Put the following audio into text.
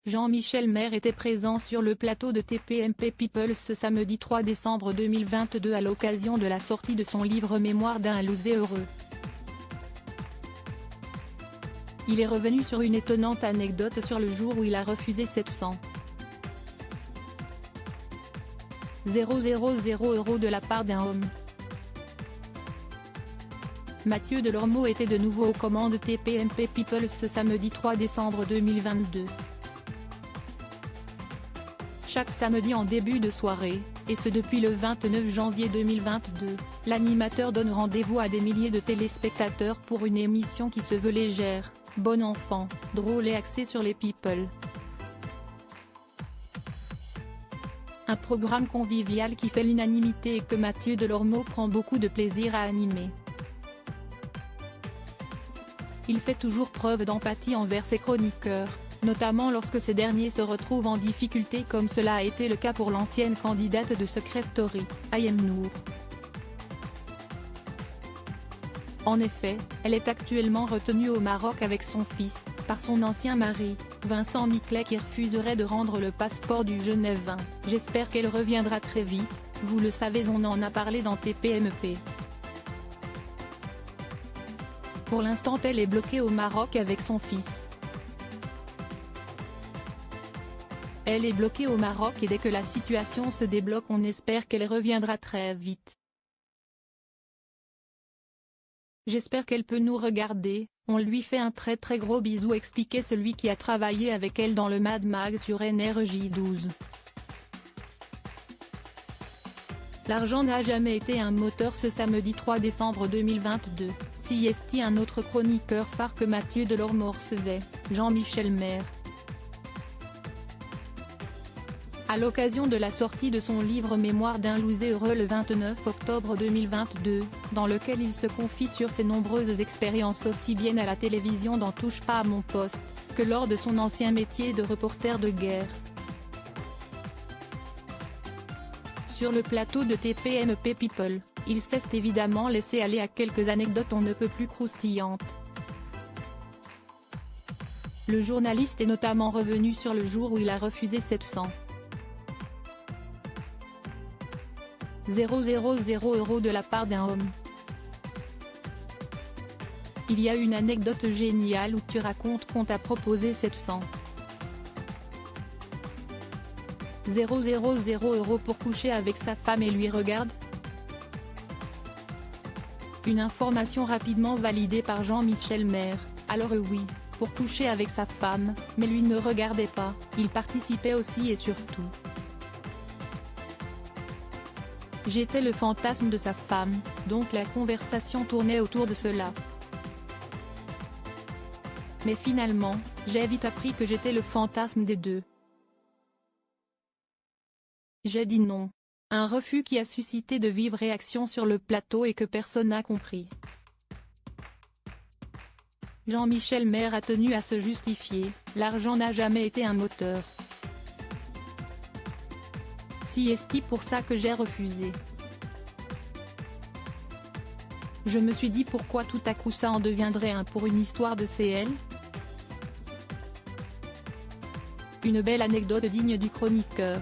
Jean-Michel Maire était présent sur le plateau de TPMP People ce samedi 3 décembre 2022 à l'occasion de la sortie de son livre Mémoire d'un losé heureux. Il est revenu sur une étonnante anecdote sur le jour où il a refusé 700 000 € de la part d'un homme. Mathieu Delormeau était de nouveau aux commandes TPMP People ce samedi 3 décembre 2022. Chaque samedi en début de soirée, et ce depuis le 29 janvier 2022, l'animateur donne rendez-vous à des milliers de téléspectateurs pour une émission qui se veut légère, bon enfant, drôle et axée sur les people. Un programme convivial qui fait l'unanimité et que Mathieu Delormeau prend beaucoup de plaisir à animer. Il fait toujours preuve d'empathie envers ses chroniqueurs, notamment lorsque ces derniers se retrouvent en difficulté comme cela a été le cas pour l'ancienne candidate de Secret Story, Ayem Nour. En effet, elle est actuellement retenue au Maroc avec son fils, par son ancien mari, Vincent Miclet qui refuserait de rendre le passeport du Genève 20. J'espère qu'elle reviendra très vite, vous le savez, on en a parlé dans TPMP. Pour l'instant elle est bloquée au Maroc avec son fils. Elle est bloquée au Maroc et dès que la situation se débloque on espère qu'elle reviendra très vite. J'espère qu'elle peut nous regarder, on lui fait un très gros bisou, expliquait celui qui a travaillé avec elle dans le Mad Mag sur NRJ12. L'argent n'a jamais été un moteur ce samedi 3 décembre 2022, si est un autre chroniqueur phare que Mathieu Delormeau recevait, Jean-Michel Maire. À l'occasion de la sortie de son livre Mémoire d'un losé heureux le 29 octobre 2022, dans lequel il se confie sur ses nombreuses expériences aussi bien à la télévision dans Touche pas à mon poste, que lors de son ancien métier de reporter de guerre. Sur le plateau de TPMP People, il s'est évidemment laissé aller à quelques anecdotes on ne peut plus croustillantes. Le journaliste est notamment revenu sur le jour où il a refusé 700 000 € de la part d'un homme. Il y a une anecdote géniale où tu racontes qu'on t'a proposé 700 000 € pour coucher avec sa femme et lui regarde. Une information rapidement validée par Jean-Michel Maire, alors oui, pour coucher avec sa femme, mais lui ne regardait pas, il participait aussi et surtout. J'étais le fantasme de sa femme, donc la conversation tournait autour de cela. Mais finalement, j'ai vite appris que j'étais le fantasme des deux. J'ai dit non. Un refus qui a suscité de vives réactions sur le plateau et que personne n'a compris. Jean-Michel Maire a tenu à se justifier, l'argent n'a jamais été un moteur. Si est pour ça que j'ai refusé. Je me suis dit pourquoi tout à coup ça en deviendrait un pour une histoire de CL. Une belle anecdote digne du chroniqueur.